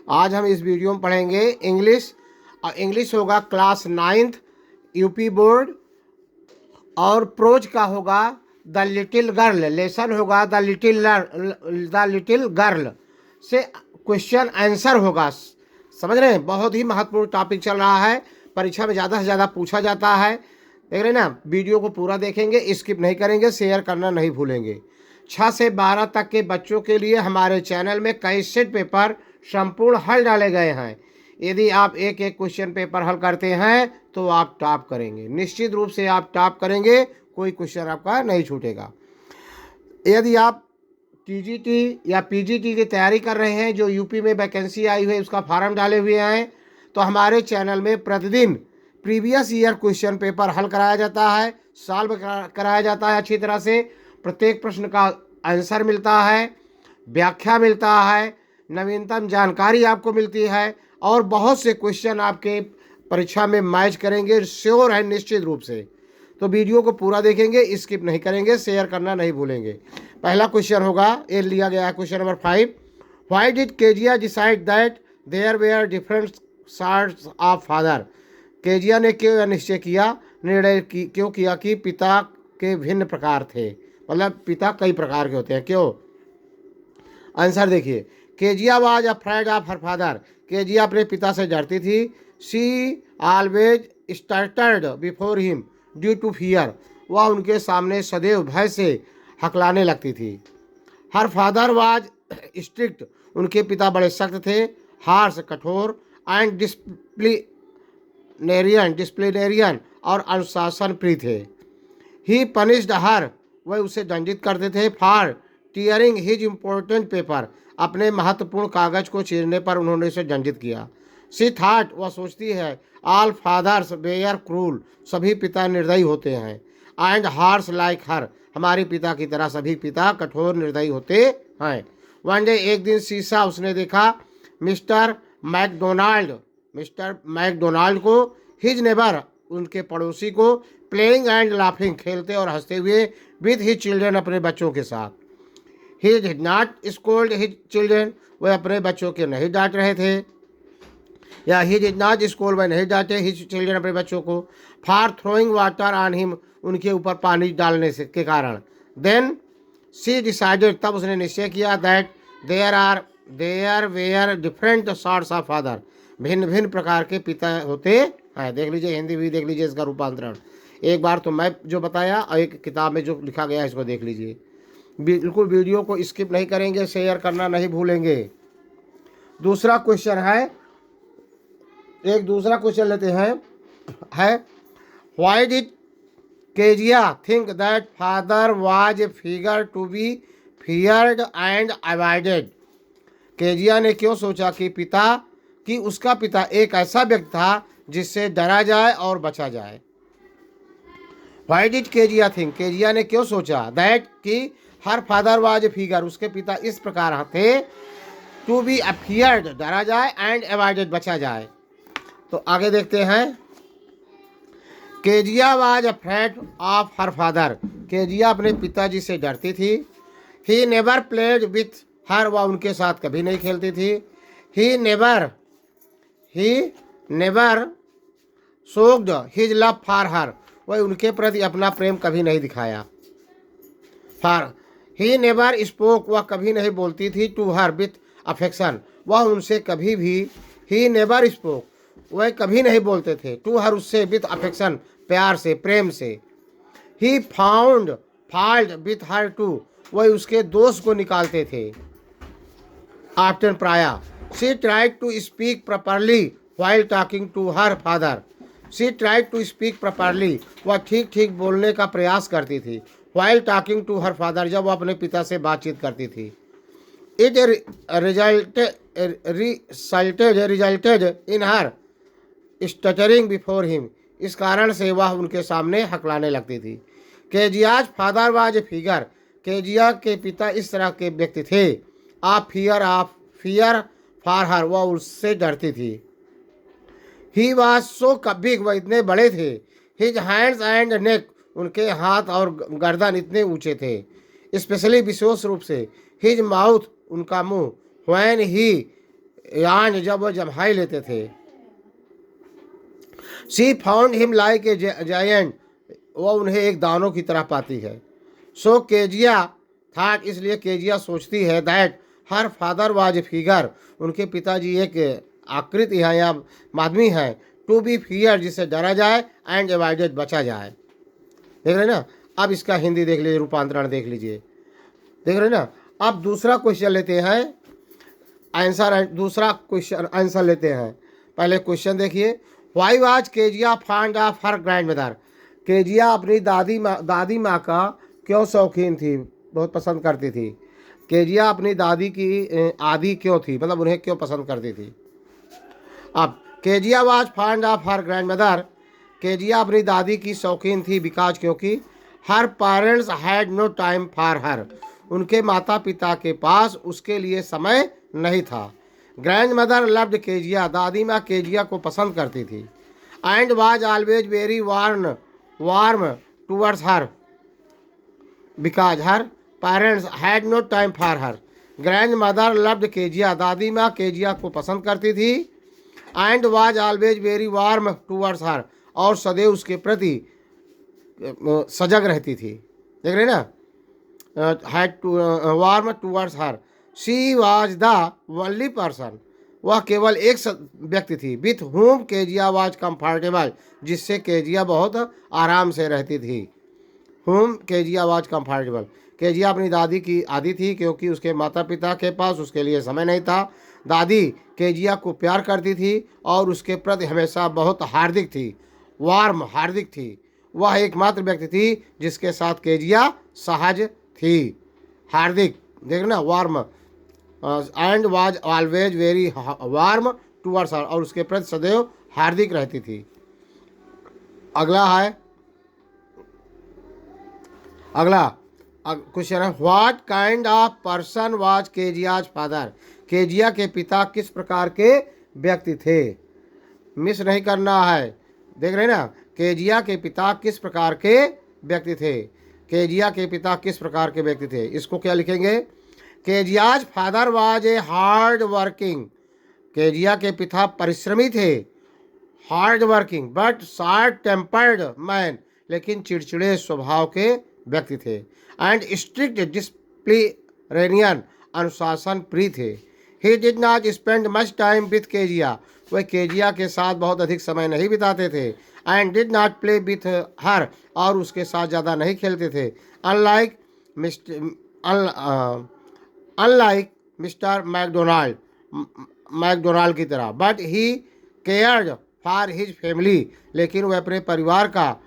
आज हम इस वीडियो में पढ़ेंगे इंग्लिश। और इंग्लिश होगा क्लास 9th यूपी बोर्ड। और प्रोज का होगा द लिटिल गर्ल। लेसन होगा द लिटिल गर्ल से क्वेश्चन आंसर होगा। समझ रहे हैं, बहुत ही महत्वपूर्ण टॉपिक चल रहा है, परीक्षा में ज़्यादा से ज़्यादा पूछा जाता है। देख रहे हैं ना, वीडियो को पूरा देखेंगे, स्किप नहीं करेंगे, शेयर करना नहीं भूलेंगे। 6 से 12 तक के बच्चों के लिए हमारे चैनल में कई सेट पेपर संपूर्ण हल डाले गए हैं। यदि आप एक एक क्वेश्चन पेपर हल करते हैं तो आप टॉप करेंगे, निश्चित रूप से आप टॉप करेंगे, कोई क्वेश्चन आपका नहीं छूटेगा। यदि आप टीजीटी या पीजीटी की तैयारी कर रहे हैं, जो यूपी में वैकेंसी आई हुई है उसका फॉर्म डाले हुए हैं, तो हमारे चैनल में प्रतिदिन प्रीवियस ईयर क्वेश्चन पेपर हल कराया जाता है, सॉल्व कराया जाता है अच्छी तरह से। प्रत्येक प्रश्न का आंसर मिलता है, व्याख्या मिलता है, नवीनतम जानकारी आपको मिलती है और बहुत से क्वेश्चन आपके परीक्षा में मैच करेंगे, श्योर है निश्चित रूप से। तो वीडियो को पूरा देखेंगे, स्किप नहीं करेंगे, शेयर करना नहीं भूलेंगे। पहला क्वेश्चन होगा, ये लिया गया है question number 5। Why did Kezia decide that there were different sorts of father. Kezia ने क्यों यह निश्चय किया, निर्णय क्यों किया कि पिता के भिन्न प्रकार थे, मतलब पिता कई प्रकार के होते हैं, क्यों? आंसर देखिए, Kezia was afraid of her father. Kezia अपने पिता से डरती थी। She always stuttered before him due to fear. वह उनके सामने सदैव भय से हकलाने लगती थी। Her father was strict. उनके पिता बड़े सख्त थे। हार्श कठोर एंड डिसिप्लिनेरियन और अनुशासन प्रिय थे। ही पनिश्ड हर। वह उसे दंडित करते थे। For tearing his important paper. अपने महत्वपूर्ण कागज को चीरने पर उन्होंने उसे दंडित किया। सी थॉट। वह सोचती है, ऑल फादर्स वेयर क्रूल। सभी पिता निर्दयी होते हैं। एंड हार्श लाइक हर। हमारे पिता की तरह सभी पिता कठोर निर्दयी होते हैं। वन डे, एक दिन शीशा उसने देखा मिस्टर मैकडोनाल्ड को, हिज नेबर, उनके पड़ोसी को, प्लेइंग एंड लाफिंग, खेलते और हंसते हुए, विथ हिज चिल्ड्रन, अपने बच्चों के साथ। He did not scold his children. वह अपने बच्चों के नहीं डांट रहे थे, या ही डिड नॉट स्कोल्ड, वह नहीं डांटे हिज चिल्ड्रन, अपने बच्चों को, for throwing water on him, उनके ऊपर पानी डालने से के कारण। देन शी डिसाइडेड, तब उसने निश्चय किया, that there were different sorts of father. भिन्न भिन्न प्रकार के पिता होते हैं। देख लीजिए, हिंदी भी देख लीजिए, इसका रूपांतरण एक बार तो मैं जो बताया और एक किताब में जो लिखा गया है इसको देख लीजिए। बिल्कुल वीडियो को स्किप नहीं करेंगे, शेयर करना नहीं भूलेंगे। दूसरा क्वेश्चन है, एक दूसरा क्वेश्चन लेते हैं, है why did Kezia think that father was a figure to be feared and avoided. Kezia ने क्यों सोचा कि उसका पिता एक ऐसा व्यक्ति था जिससे डरा जाए और बचा जाए। Why did Kezia think, Kezia ने क्यों सोचा, दैट कि हर फादर वाज ए फिगर, उसके पिता इस प्रकार थे, टू बी अफियर्ड, डरा जाए, एंड अवॉइडेड, बचा जाए। तो आगे देखते हैं। Kezia was afraid of her father. Kezia अपने पिताजी से डरती थी। He never played with her, वह उनके साथ कभी नहीं खेलती थी। He never showed his love for her, वह उनके प्रति अपना प्रेम कभी नहीं दिखाया। फॉर ही नेवर स्पोक, वह कभी नहीं बोलती थी, टू हर विथ अफेक्शन, वह उनसे कभी भी, ही नेवर स्पोक, वह कभी नहीं बोलते थे, टू हर, उससे, विथ अफेक्शन, प्यार से, प्रेम से। He found fault with her too, वह उसके दोष को निकालते थे, ऑफ्टन, प्राय। She tried to speak properly while talking to her father. She tried to speak properly, वह ठीक ठीक बोलने का प्रयास करती थी, while talking to her father, जब वह अपने पिता से बातचीत करती थी। It resulted in her stuttering before him, इस कारण से वह उनके सामने हकलाने लगती थी। Kezia's father was a figure, Kezia के पिता इस तरह के व्यक्ति थे। फियर फॉर हर, वह उससे डरती थी। ही वाज सो बिग, वह इतने बड़े थे। हिज हैंड्स एंड नेक, उनके हाथ और गर्दन इतने ऊंचे थे। स्पेशली, विशेष रूप से, हिज माउथ, उनका मुंह, व्हेन ही यान जब वो जम्हाई लेते थे। She found him like a giant, वो उन्हें एक दानव की तरह पाती है। सो केजिया थाट, इसलिए केजिया सोचती है that her father was a figure, उनके पिताजी एक आकृति है या आदमी है, टू बी फियर, जिससे डरा जाए, एंड एवॉइडेड, बचा जाए। देख रहे ना। अब इसका हिंदी देख लीजिए, रूपांतरण देख लीजिए, देख रहे ना। अब दूसरा क्वेश्चन लेते हैं, आंसर, दूसरा क्वेश्चन आंसर लेते हैं। पहले क्वेश्चन देखिए, why was Kezia fond of her grandmother, Kezia अपनी दादी माँ का क्यों शौकीन थी, बहुत पसंद करती थी। केजिया अपनी दादी की आदि क्यों थी, मतलब उन्हें क्यों पसंद करती थी। अब Kezia was fond of her grandmother, Kezia अपनी दादी की शौकीन थी, बिकॉज, क्योंकि her parents had no time for her, उनके माता पिता के पास उसके लिए समय नहीं था। ग्रैंड मदर लव्ड केजिया, दादी माँ केजिया को पसंद करती थी। And was always very warm towards her, because her parents had no time for her. Grandmother loved Kezia, दादी माँ केजिया को पसंद करती थी। And was always very warm towards her, और सदैव उसके प्रति सजग रहती थी। देख रहे ना, had to warm towards her. She was the only person, वह केवल एक व्यक्ति थी, with whom Kezia was comfortable, जिससे केजिया बहुत आराम से रहती थी। हुम केजिया वाज कंफर्टेबल, केजिया अपनी दादी की आदि थी, क्योंकि उसके माता पिता के पास उसके लिए समय नहीं था। दादी केजिया को प्यार करती थी और उसके प्रति हमेशा बहुत हार्दिक थी, वार्म, हार्दिक थी। वह एकमात्र व्यक्ति थी जिसके साथ केजिया सहज थी, हार्दिक, देख ना, warm. And was always very warm towards her, और उसके प्रति सदैव हार्दिक रहती थी। अगला क्वेश्चन है, what kind of person was Kezia's father, Kezia के पिता किस प्रकार के व्यक्ति थे। मिस नहीं करना है, देख रहे ना, केजिया के पिता किस प्रकार के व्यक्ति थे। केजिया के पिता किस प्रकार के व्यक्ति थे, इसको क्या लिखेंगे, Kezia's father was a hard working, Kezia के पिता परिश्रमी थे, hard working but short tempered man, लेकिन चिड़चिड़े स्वभाव के व्यक्ति थे। एंड स्ट्रिक्ट डिसिप्लिनेरियन, अनुशासन प्रिय थे। He did not spend much time with Kezia, वह केजिया के साथ बहुत अधिक समय नहीं बिताते थे। And did not play with हर, और उसके साथ ज़्यादा नहीं खेलते थे। अनलाइक मिस्टर मैकडोनाल्ड की तरह, but he cared for his family, लेकिन वह अपने परिवार का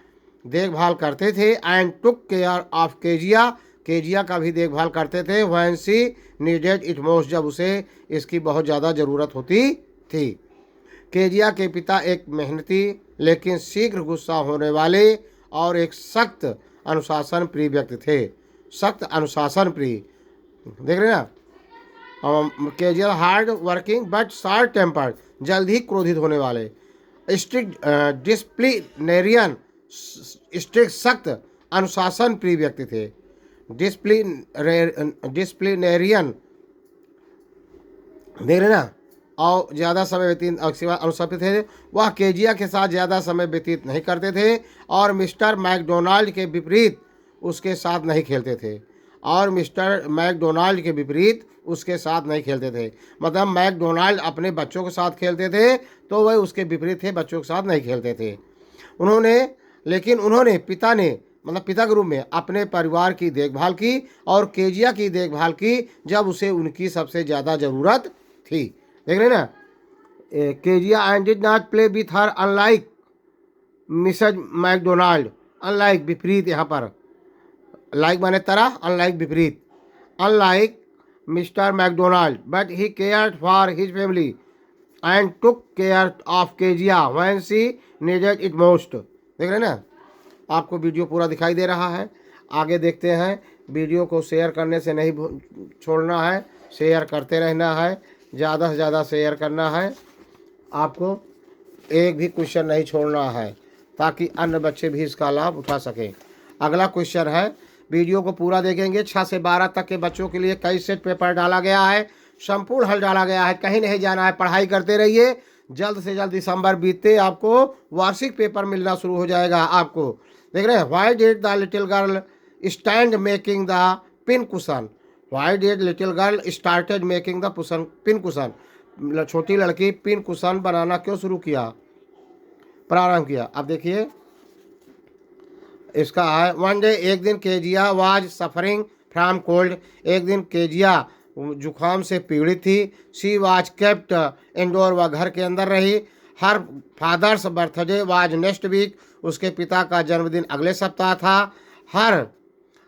देखभाल करते थे। And took care of Kezia, Kezia का भी देखभाल करते थे। When she needed it most, जब उसे इसकी बहुत ज़्यादा ज़रूरत होती थी। केजिया के पिता एक मेहनती लेकिन शीघ्र गुस्सा होने वाले और एक सख्त अनुशासन प्रिय व्यक्ति थे, सख्त अनुशासन प्रिय, देख रहे ना। Kezia hard working but short tempered, जल्द ही क्रोधित होने वाले। स्ट्रिक्ट डिसिप्लिनेरियन, स्ट्रिक्ट सख्त अनुशासन प्रिय व्यक्ति थे। डिसिप्लिनेरियन, देख रहे ना, और ज़्यादा समय व्यतीत अनुशासित थे। वह केजिया के साथ ज़्यादा समय व्यतीत नहीं करते थे और मिस्टर मैकडोनाल्ड के विपरीत उसके साथ नहीं खेलते थे, और मिस्टर मैकडोनाल्ड के विपरीत उसके साथ नहीं खेलते थे। मतलब मैकडोनाल्ड अपने बच्चों के साथ खेलते थे तो वह उसके विपरीत थे, बच्चों के साथ नहीं खेलते थे। उन्होंने पिता ने, मतलब पिता के रूप में अपने परिवार की देखभाल की और केजिया की देखभाल की जब उसे उनकी सबसे ज़्यादा ज़रूरत थी। देख रहे ना, Kezia and did not play with her, unlike Mrs McDonald, unlike विपरीत, यहाँ पर लाइक माने तरह, अनलाइक विपरीत, unlike mister McDonald, but he cared for his family and took care of Kezia when she needed it most. देख रहे ना, आपको वीडियो पूरा दिखाई दे रहा है। आगे देखते हैं। वीडियो को शेयर करने से नहीं छोड़ना है, शेयर करते रहना है, ज़्यादा से ज़्यादा शेयर करना है। आपको एक भी क्वेश्चन नहीं छोड़ना है ताकि अन्य बच्चे भी इसका लाभ उठा सकें। अगला क्वेश्चन है, वीडियो को पूरा देखेंगे। 6 से 12 तक के बच्चों के लिए कई सेट पेपर डाला गया है। संपूर्ण हल डाला गया है, कहीं नहीं जाना है, पढ़ाई करते रहिए। जल्द से जल्द दिसंबर बीतते आपको वार्षिक पेपर मिलना शुरू हो जाएगा। आपको देख रहे हैं, why did the little girl stand making the pin cushion, why did little girl started making the pin cushion, छोटी लड़की पिन कुशन बनाना क्यों शुरू किया, प्रारंभ किया। अब देखिए इसका है, वन डे, एक दिन Kezia was suffering from cold, एक दिन केजिया जुखाम से पीड़ित थी। शी वाज केप्ट इंडोर, वह घर के अंदर रही। Her father's birthday was next week, उसके पिता का जन्मदिन अगले सप्ताह था। हर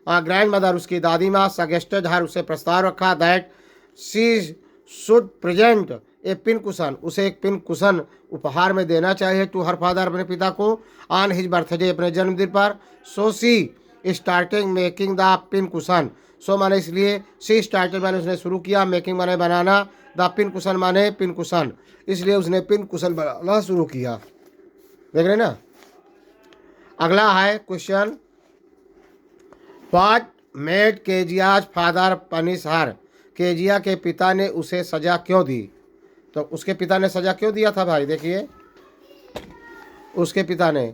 ग्रैंड मदर, उसकी दादी माँ, सजेस्टेड हर, उसे प्रस्ताव रखा, that she should present A pin cushion, उसे एक पिन कुशन उपहार में देना चाहिए, टू हर फादर, अपने पिता को, ऑन हिज बर्थडे, अपने जन्मदिन पर। So she starting making the pin cushion, so माने इसलिए, सी स्टार्टेड माने उसने शुरू किया, मेकिंग माने बनाना, द पिन कुशन माने पिन कुशन, इसलिए उसने पिन कुशन बनाना शुरू किया। देख रहे ना। अगला है question, what made Kezia's father punish her, Kezia के पिता ने उसे सजा क्यों दी। तो उसके पिता ने सजा क्यों दिया था भाई, देखिए उसके पिता ने,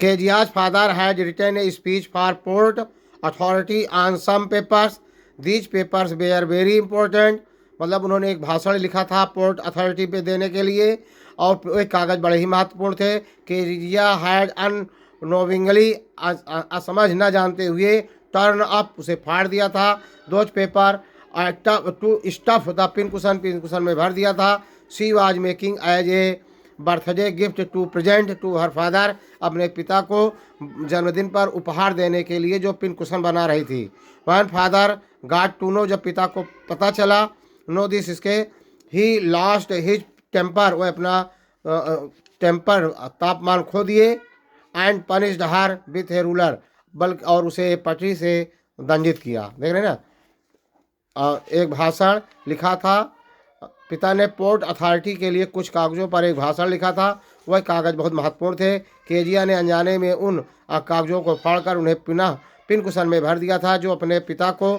Kezia's father had written a speech for port authority on some papers, these papers were very important, मतलब उन्होंने एक भाषण लिखा था पोर्ट अथॉरिटी पे देने के लिए, और एक कागज़ बड़े ही महत्वपूर्ण थे। केजिया हैड अनोविंगली, असमझ न जानते हुए, टर्न अप, उसे फाड़ दिया था, those paper to stuff the pin cushion में भर दिया था। She was making as a birthday gift to present to her father, अपने पिता को जन्मदिन पर उपहार देने के लिए जो पिन कुशन बना रही थी। When father got to know, जब पिता को पता चला, नो दिस, इसके, ही लॉस्ट हिज टेम्पर, वो अपना टेम्पर तापमान खो दिए, and punished her with A ruler, बल्कि और उसे पटरी से दंडित किया। देख रहे हैं ना। एक भाषण लिखा था, पिता ने पोर्ट अथॉरिटी के लिए कुछ कागज़ों पर एक भाषण लिखा था, वह कागज़ बहुत महत्वपूर्ण थे। केजिया ने अनजाने में उन कागज़ों को फाड़कर उन्हें पिन कुशन में भर दिया था, जो अपने पिता को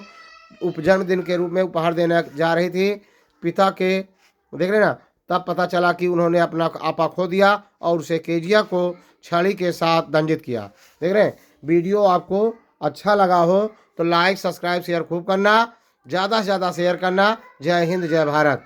जन्मदिन के रूप में उपहार देने जा रही थी। पिता के, देख रहे ना, तब पता चला कि उन्होंने अपना आपा खो दिया और उसे केजिया को छड़ी के साथ दंडित किया। देख रहे हैं। वीडियो आपको अच्छा लगा हो तो लाइक, सब्सक्राइब, शेयर खूब करना, ज़्यादा से ज़्यादा शेयर करना। जय हिंद, जय भारत।